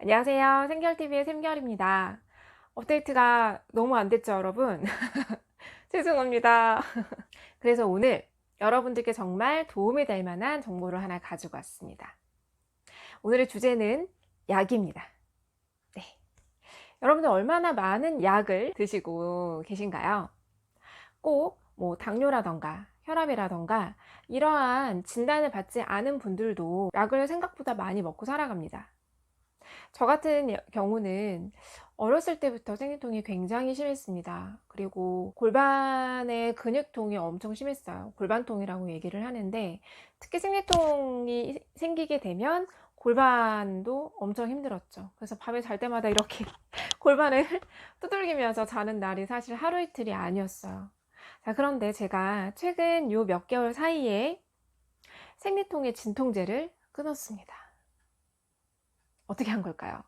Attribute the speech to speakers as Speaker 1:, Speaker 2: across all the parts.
Speaker 1: 안녕하세요. 생결TV의 샘결입니다. 업데이트가 너무 안 됐죠, 여러분? 죄송합니다. 그래서 오늘 여러분들께 정말 도움이 될 만한 정보를 하나 가지고 왔습니다. 오늘의 주제는 약입니다. 네. 여러분들 얼마나 많은 약을 드시고 계신가요? 꼭 뭐 당뇨라던가 혈압이라던가 이러한 진단을 받지 않은 분들도 약을 생각보다 많이 먹고 살아갑니다. 저 같은 경우는 어렸을 때부터 생리통이 굉장히 심했습니다. 그리고 골반의 근육통이 엄청 심했어요. 골반통이라고 얘기를 하는데, 특히 생리통이 생기게 되면 골반도 엄청 힘들었죠. 그래서 밤에 잘 때마다 이렇게 골반을 두들기면서 자는 날이 사실 하루 이틀이 아니었어요. 자, 그런데 제가 최근 요 몇 개월 사이에 생리통의 진통제를 끊었습니다. 어떻게 한 걸까요?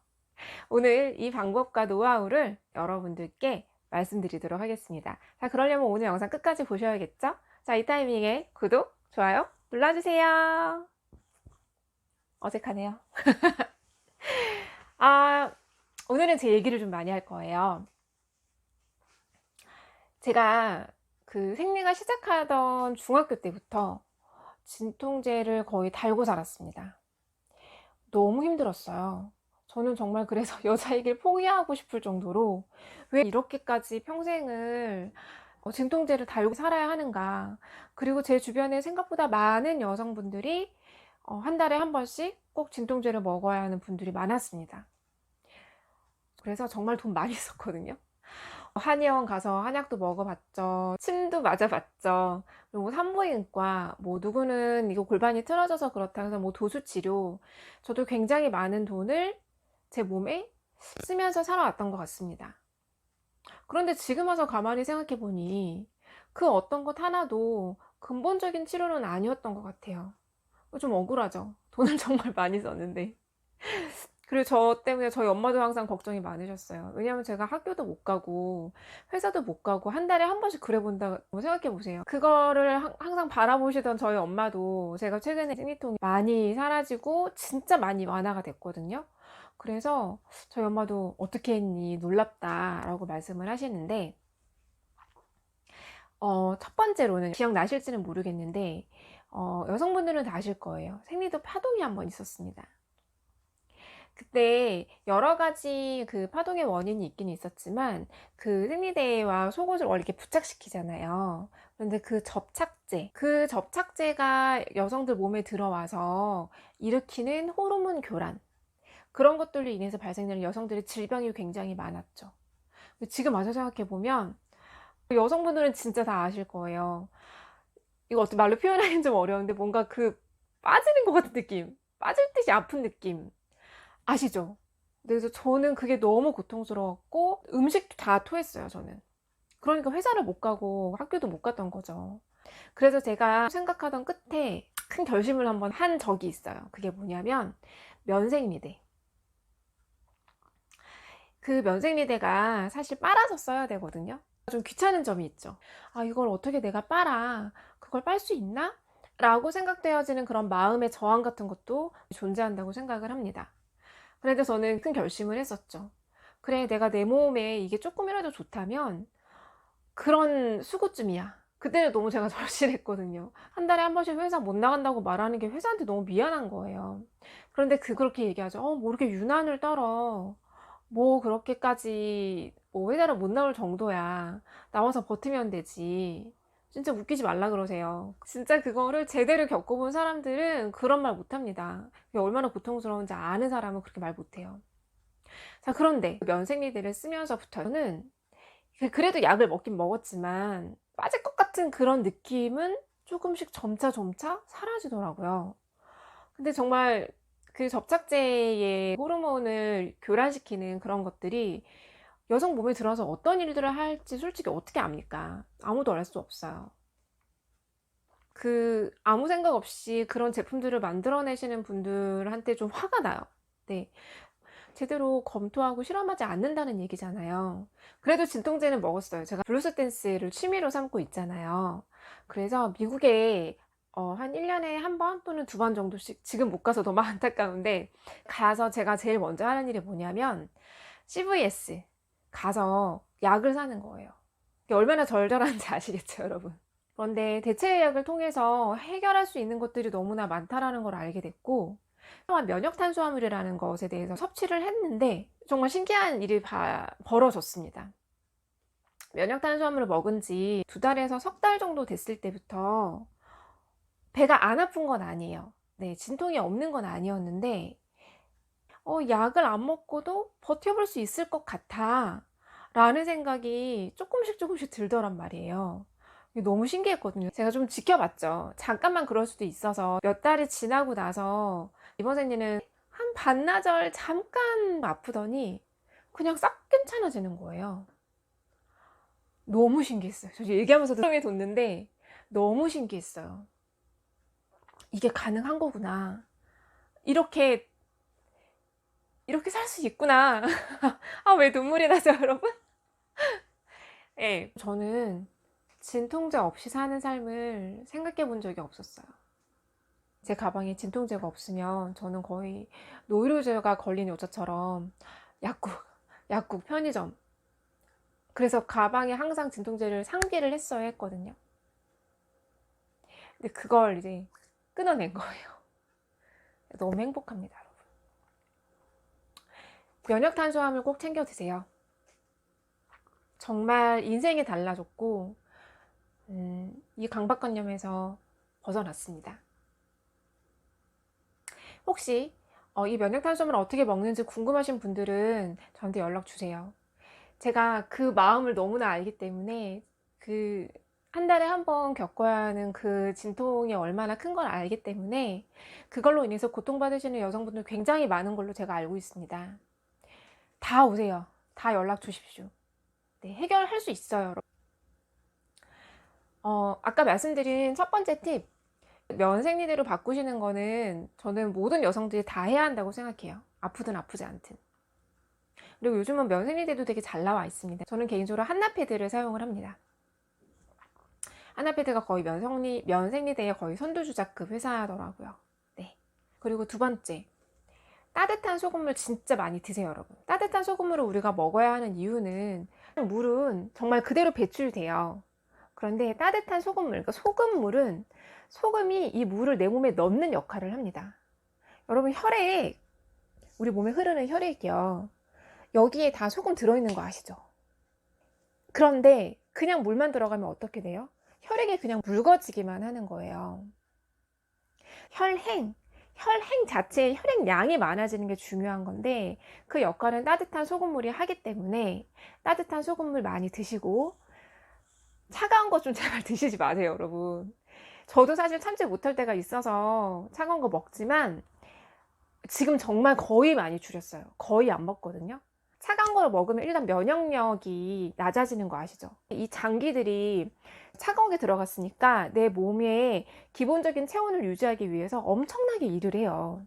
Speaker 1: 오늘 이 방법과 노하우를 여러분들께 말씀드리도록 하겠습니다. 자, 그러려면 오늘 영상 끝까지 보셔야겠죠? 자, 이 타이밍에 구독, 좋아요 눌러주세요. 어색하네요. 오늘은 제 얘기를 좀 많이 할 거예요. 제가 그 생리가 시작하던 중학교 때부터 진통제를 거의 달고 살았습니다. 너무 힘들었어요. 저는 정말 그래서 여자이길 포기하고 싶을 정도로 왜 이렇게까지 평생을 진통제를 달고 살아야 하는가. 그리고 제 주변에 생각보다 많은 여성분들이 한 달에 한 번씩 꼭 진통제를 먹어야 하는 분들이 많았습니다. 그래서 정말 돈 많이 썼거든요. 한의원 가서 한약도 먹어봤죠. 침도 맞아봤죠. 그리고 산부인과, 뭐 누구는 이거 골반이 틀어져서 그렇다 해서 뭐 도수치료. 저도 굉장히 많은 돈을 제 몸에 쓰면서 살아왔던 것 같습니다. 그런데 지금 와서 가만히 생각해 보니 그 어떤 것 하나도 근본적인 치료는 아니었던 것 같아요. 좀 억울하죠. 돈을 정말 많이 썼는데. 그리고 저 때문에 저희 엄마도 항상 걱정이 많으셨어요. 왜냐면 제가 학교도 못 가고 회사도 못 가고 한 달에 한 번씩 그래 본다고 생각해 보세요. 그거를 항상 바라보시던 저희 엄마도 제가 최근에 생리통이 많이 사라지고 진짜 많이 완화가 됐거든요. 그래서 저희 엄마도 어떻게 했니 놀랍다라고 말씀을 하시는데, 첫 번째로는 기억나실지는 모르겠는데, 여성분들은 다 아실 거예요. 생리도 파동이 한번 있었습니다. 그때 여러 가지 그 파동의 원인이 있긴 있었지만 그 생리대와 속옷을 원래 이렇게 부착시키잖아요. 그런데 그 접착제가 여성들 몸에 들어와서 일으키는 호르몬 교란, 그런 것들로 인해서 발생되는 여성들의 질병이 굉장히 많았죠. 지금 와서 생각해 보면 여성분들은 진짜 다 아실 거예요. 이거 어떻게 말로 표현하기는 좀 어려운데, 뭔가 그 빠지는 것 같은 느낌, 빠질 듯이 아픈 느낌 아시죠? 그래서 저는 그게 너무 고통스러웠고 음식도 다 토했어요, 저는. 그러니까 회사를 못 가고 학교도 못 갔던 거죠. 그래서 제가 생각하던 끝에 큰 결심을 한번 한 적이 있어요. 그게 뭐냐면 면생리대. 그 면생리대가 사실 빨아서 써야 되거든요. 좀 귀찮은 점이 있죠. 이걸 어떻게 내가 빨아? 그걸 빨 수 있나? 라고 생각되어지는 그런 마음의 저항 같은 것도 존재한다고 생각을 합니다. 그래도 저는 큰 결심을 했었죠. 그래, 내가 내 몸에 이게 조금이라도 좋다면 그런 수고쯤이야. 그때는 너무 제가 절실했거든요. 한 달에 한 번씩 회사 못 나간다고 말하는 게 회사한테 너무 미안한 거예요. 그런데 그렇게 얘기하죠. 뭐 이렇게 유난을 떨어. 뭐 그렇게까지 뭐 회사를 못 나올 정도야. 나와서 버티면 되지. 진짜 웃기지 말라 그러세요. 진짜 그거를 제대로 겪어본 사람들은 그런 말 못합니다. 그게 얼마나 고통스러운지 아는 사람은 그렇게 말 못해요. 자, 그런데 면생리대를 쓰면서부터는 그래도 약을 먹긴 먹었지만 빠질 것 같은 그런 느낌은 조금씩 점차 사라지더라고요. 근데 정말 그 접착제의 호르몬을 교란시키는 그런 것들이 여성 몸에 들어서 어떤 일들을 할지 솔직히 어떻게 압니까? 아무도 알 수 없어요. 아무 생각 없이 그런 제품들을 만들어내시는 분들한테 좀 화가 나요. 네. 제대로 검토하고 실험하지 않는다는 얘기잖아요. 그래도 진통제는 먹었어요. 제가 블루스 댄스를 취미로 삼고 있잖아요. 그래서 미국에 한 1년에 한 번 또는 2번 정도씩, 지금 못 가서 너무 안타까운데, 가서 제가 제일 먼저 하는 일이 뭐냐면 CVS 가서 약을 사는 거예요. 이게 얼마나 절절한지 아시겠죠, 여러분? 그런데 대체의학을 통해서 해결할 수 있는 것들이 너무나 많다라는 걸 알게 됐고, 또한 면역탄수화물이라는 것에 대해서 섭취를 했는데 정말 신기한 일이 벌어졌습니다. 면역탄수화물을 먹은 지 2달에서 3달 정도 됐을 때부터 배가 안 아픈 건 아니에요. 네, 진통이 없는 건 아니었는데 약을 안 먹고도 버텨볼 수 있을 것 같아 라는 생각이 조금씩 들더란 말이에요. 이게 너무 신기했거든요. 제가 좀 지켜봤죠. 잠깐만 그럴 수도 있어서. 몇 달이 지나고 나서 이 선생님은 한 반나절 잠깐 아프더니 그냥 싹 괜찮아지는 거예요. 너무 신기했어요. 저 얘기하면서 성에 돋는데 너무 신기했어요. 이게 가능한 거구나. 이렇게 살 수 있구나. 아, 왜 눈물이 나죠, 여러분? 네, 저는 진통제 없이 사는 삶을 생각해 본 적이 없었어요. 제 가방에 진통제가 없으면 저는 거의 노이로제가 걸린 여자처럼 약국, 편의점. 그래서 가방에 항상 진통제를 상비를 했어야 했거든요. 근데 그걸 이제 끊어낸 거예요. 너무 행복합니다, 여러분. 면역탄수화물 꼭 챙겨 드세요. 정말 인생이 달라졌고, 이 강박관념에서 벗어났습니다. 혹시 이 면역탄수화물을 어떻게 먹는지 궁금하신 분들은 저한테 연락 주세요. 제가 그 마음을 너무나 알기 때문에 한 달에 한 번 겪어야 하는 그 진통이 얼마나 큰 걸 알기 때문에 그걸로 인해서 고통받으시는 여성분들 굉장히 많은 걸로 제가 알고 있습니다. 다 오세요. 다 연락 주십시오. 네, 해결할 수 있어요, 여러분. 아까 말씀드린 첫 번째 팁, 면생리대로 바꾸시는 거는 저는 모든 여성들이 다 해야 한다고 생각해요. 아프든 아프지 않든. 그리고 요즘은 면생리대도 되게 잘 나와 있습니다. 저는 개인적으로 한나패드를 사용을 합니다. 한나패드가 거의 면생리대의 거의 선두주자급 회사더라고요. 네. 그리고 2번째, 따뜻한 소금물 진짜 많이 드세요, 여러분. 따뜻한 소금물을 우리가 먹어야 하는 이유는 물은 정말 그대로 배출돼요. 그런데 따뜻한 소금물, 그러니까 소금물은 소금이 이 물을 내 몸에 넣는 역할을 합니다. 여러분, 우리 몸에 흐르는 혈액이요. 여기에 다 소금 들어있는 거 아시죠? 그런데 그냥 물만 들어가면 어떻게 돼요? 혈액이 그냥 묽어지기만 하는 거예요. 혈행 자체의 혈액량이 많아지는 게 중요한 건데 그 역할은 따뜻한 소금물이 하기 때문에 따뜻한 소금물 많이 드시고, 차가운 거 좀 제발 드시지 마세요, 여러분. 저도 사실 참지 못할 때가 있어서 차가운 거 먹지만 지금 정말 거의 많이 줄였어요. 거의 안 먹거든요. 차가운 걸 먹으면 일단 면역력이 낮아지는 거 아시죠? 이 장기들이 차가운 게 들어갔으니까 내 몸의 기본적인 체온을 유지하기 위해서 엄청나게 일을 해요.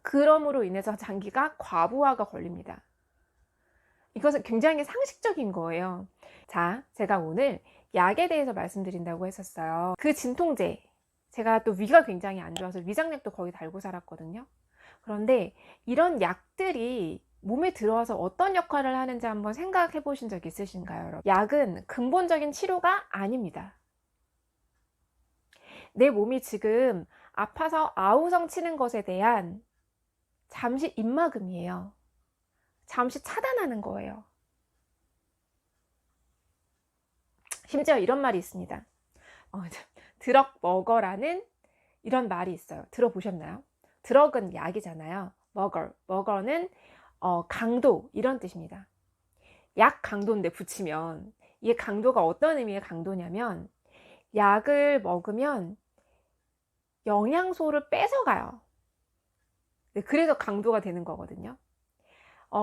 Speaker 1: 그럼으로 인해서 장기가 과부하가 걸립니다. 이것은 굉장히 상식적인 거예요. 자, 제가 오늘 약에 대해서 말씀드린다고 했었어요. 그 진통제, 제가 또 위가 굉장히 안 좋아서 위장약도 거의 달고 살았거든요. 그런데 이런 약들이 몸에 들어와서 어떤 역할을 하는지 한번 생각해 보신 적 있으신가요, 여러분? 약은 근본적인 치료가 아닙니다. 내 몸이 지금 아파서 아우성 치는 것에 대한 잠시 입막음이에요. 잠시 차단하는 거예요. 심지어 이런 말이 있습니다. 드럭 먹어라는 이런 말이 있어요. 들어보셨나요? 드럭은 약이잖아요. 먹어는 강도, 이런 뜻입니다. 약 강도인데 붙이면, 이게 강도가 어떤 의미의 강도냐면 약을 먹으면 영양소를 뺏어가요. 그래서 강도가 되는 거거든요.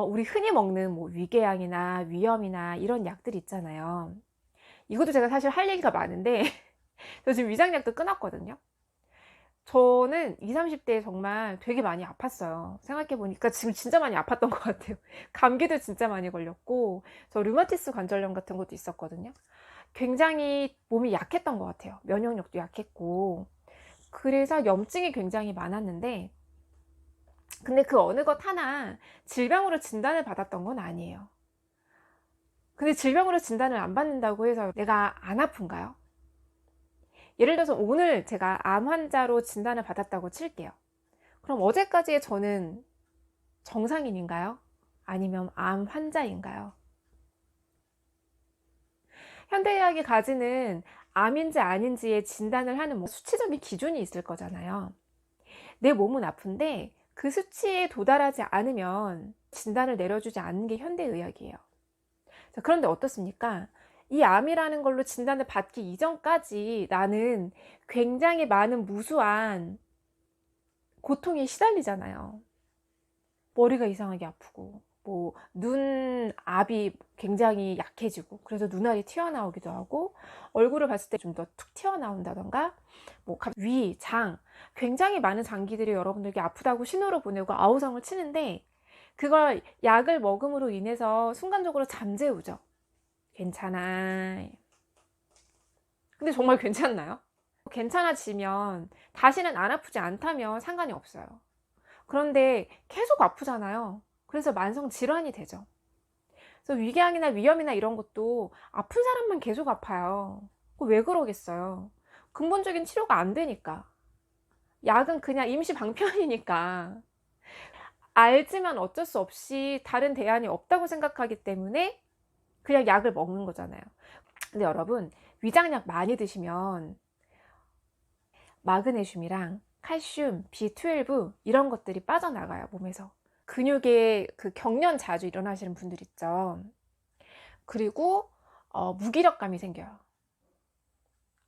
Speaker 1: 우리 흔히 먹는 뭐 위궤양이나 위염이나 이런 약들 있잖아요. 이것도 제가 사실 할 얘기가 많은데 저 지금 위장약도 끊었거든요. 저는 20, 30대에 정말 되게 많이 아팠어요. 생각해보니까 지금 진짜 많이 아팠던 것 같아요. 감기도 진짜 많이 걸렸고, 저 류마티스 관절염 같은 것도 있었거든요. 굉장히 몸이 약했던 것 같아요. 면역력도 약했고. 그래서 염증이 굉장히 많았는데, 근데 그 어느 것 하나 질병으로 진단을 받았던 건 아니에요. 근데 질병으로 진단을 안 받는다고 해서 내가 안 아픈가요? 예를 들어서 오늘 제가 암 환자로 진단을 받았다고 칠게요. 그럼 어제까지의 저는 정상인인가요? 아니면 암 환자인가요? 현대의학이 가지는 암인지 아닌지의 진단을 하는 뭐 수치적인 기준이 있을 거잖아요. 내 몸은 아픈데 그 수치에 도달하지 않으면 진단을 내려주지 않는 게 현대의학이에요. 자, 그런데 어떻습니까? 이 암이라는 걸로 진단을 받기 이전까지 나는 굉장히 많은 무수한 고통에 시달리잖아요. 머리가 이상하게 아프고, 뭐, 눈압이 굉장히 약해지고, 그래서 눈알이 튀어나오기도 하고, 얼굴을 봤을 때 좀 더 툭 튀어나온다던가, 뭐, 위, 장, 굉장히 많은 장기들이 여러분들에게 아프다고 신호를 보내고 아우성을 치는데, 그걸 약을 먹음으로 인해서 순간적으로 잠재우죠. 괜찮아. 근데 정말 괜찮나요? 괜찮아지면 다시는 안 아프지 않다면 상관이 없어요. 그런데 계속 아프잖아요. 그래서 만성 질환이 되죠. 그래서 위궤양이나 위염이나 이런 것도 아픈 사람만 계속 아파요. 왜 그러겠어요? 근본적인 치료가 안 되니까. 약은 그냥 임시 방편이니까. 알지만 어쩔 수 없이 다른 대안이 없다고 생각하기 때문에 그냥 약을 먹는 거잖아요. 근데 여러분, 위장약 많이 드시면 마그네슘이랑 칼슘, B12 이런 것들이 빠져나가요, 몸에서. 근육에 그 경련 자주 일어나시는 분들 있죠. 그리고 무기력감이 생겨요.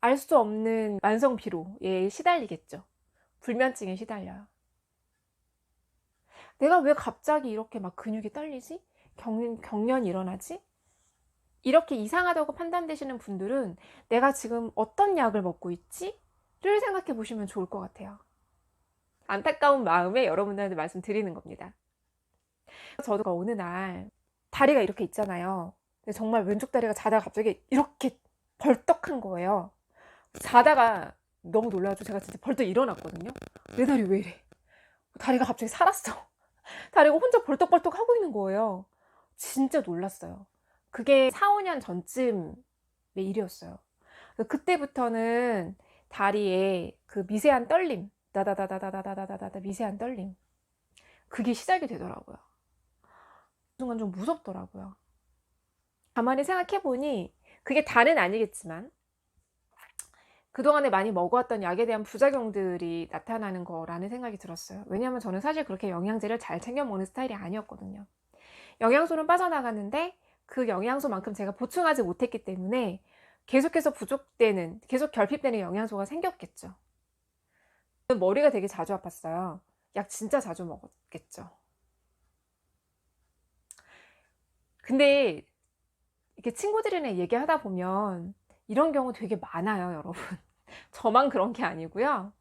Speaker 1: 알 수 없는 만성 피로에 시달리겠죠. 불면증에 시달려요. 내가 왜 갑자기 이렇게 막 근육이 떨리지? 경련이 일어나지? 이렇게 이상하다고 판단되시는 분들은 내가 지금 어떤 약을 먹고 있지? 를 생각해 보시면 좋을 것 같아요. 안타까운 마음에 여러분들한테 말씀드리는 겁니다. 저도 어느 날 다리가 이렇게 있잖아요. 근데 정말 왼쪽 다리가 자다가 갑자기 이렇게 벌떡한 거예요. 자다가 너무 놀라가지고 제가 진짜 벌떡 일어났거든요. 내 다리 왜 이래? 다리가 갑자기 살았어. 다리가 혼자 벌떡벌떡 하고 있는 거예요. 진짜 놀랐어요. 그게 4, 5년 전쯤의 일이었어요. 그때부터는 다리에 그 미세한 떨림, 다다다다다다다다다 미세한 떨림, 그게 시작이 되더라고요. 그 순간 좀 무섭더라고요. 가만히 생각해보니 그게 다는 아니겠지만 그동안에 많이 먹어왔던 약에 대한 부작용들이 나타나는 거라는 생각이 들었어요. 왜냐하면 저는 사실 그렇게 영양제를 잘 챙겨 먹는 스타일이 아니었거든요. 영양소는 빠져나갔는데 그 영양소만큼 제가 보충하지 못했기 때문에 계속해서 부족되는, 계속 결핍되는 영양소가 생겼겠죠. 머리가 되게 자주 아팠어요. 약 진짜 자주 먹었겠죠. 근데 이렇게 친구들이랑 얘기하다 보면 이런 경우 되게 많아요, 여러분. 저만 그런 게 아니고요.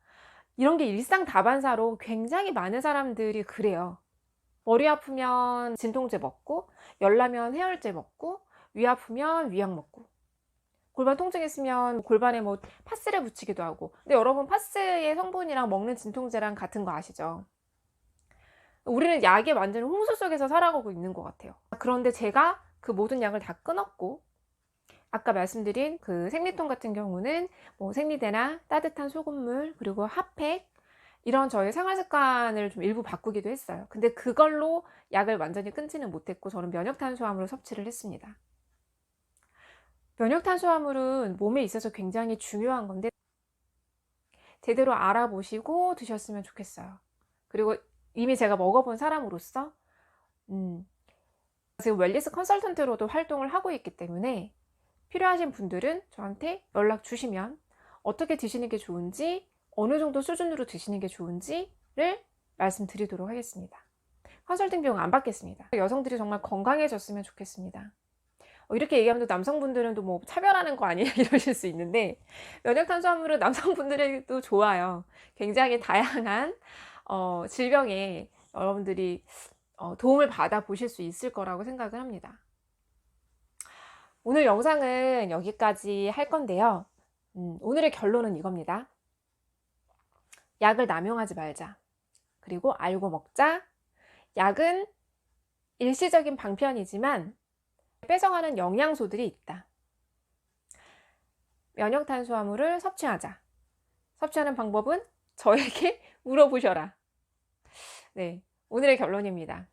Speaker 1: 이런 게 일상 다반사로 굉장히 많은 사람들이 그래요. 머리 아프면 진통제 먹고, 열나면 해열제 먹고, 위 아프면 위약 먹고, 골반 통증 있으면 골반에 뭐 파스를 붙이기도 하고. 근데 여러분, 파스의 성분이랑 먹는 진통제랑 같은 거 아시죠? 우리는 약의 완전 홍수 속에서 살아가고 있는 것 같아요. 그런데 제가 그 모든 약을 다 끊었고, 아까 말씀드린 그 생리통 같은 경우는 뭐 생리대나 따뜻한 소금물, 그리고 핫팩, 이런 저의 생활 습관을 좀 일부 바꾸기도 했어요. 근데 그걸로 약을 완전히 끊지는 못했고, 저는 면역탄수화물을 섭취를 했습니다. 면역탄수화물은 몸에 있어서 굉장히 중요한 건데 제대로 알아보시고 드셨으면 좋겠어요. 그리고 이미 제가 먹어본 사람으로서 지금 웰니스 컨설턴트로도 활동을 하고 있기 때문에 필요하신 분들은 저한테 연락 주시면 어떻게 드시는 게 좋은지, 어느 정도 수준으로 드시는 게 좋은지를 말씀드리도록 하겠습니다. 컨설팅 비용 안 받겠습니다. 여성들이 정말 건강해졌으면 좋겠습니다. 이렇게 얘기하면 또 남성분들은 또 뭐 차별하는 거 아니냐 이러실 수 있는데, 면역탄수화물은 남성분들에게도 좋아요. 굉장히 다양한 질병에 여러분들이 도움을 받아 보실 수 있을 거라고 생각을 합니다. 오늘 영상은 여기까지 할 건데요. 오늘의 결론은 이겁니다. 약을 남용하지 말자. 그리고 알고 먹자. 약은 일시적인 방편이지만 뺏어가는 영양소들이 있다. 면역탄수화물을 섭취하자. 섭취하는 방법은 저에게 물어보셔라. 네, 오늘의 결론입니다.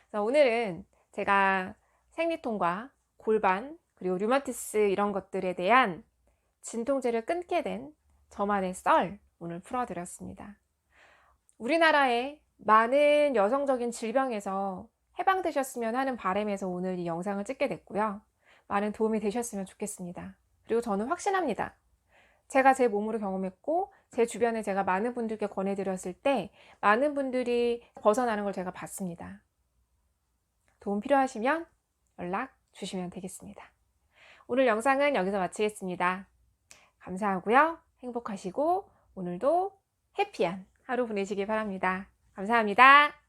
Speaker 1: 그래서 오늘은 제가 생리통과 골반 그리고 류마티스 이런 것들에 대한 진통제를 끊게 된 저만의 썰 오늘 풀어드렸습니다. 우리나라의 많은 여성적인 질병에서 해방되셨으면 하는 바람에서 오늘 이 영상을 찍게 됐고요. 많은 도움이 되셨으면 좋겠습니다. 그리고 저는 확신합니다. 제가 제 몸으로 경험했고 제 주변에 제가 많은 분들께 권해드렸을 때 많은 분들이 벗어나는 걸 제가 봤습니다. 도움 필요하시면 연락 주시면 되겠습니다. 오늘 영상은 여기서 마치겠습니다. 감사하고요. 행복하시고 오늘도 해피한 하루 보내시길 바랍니다. 감사합니다.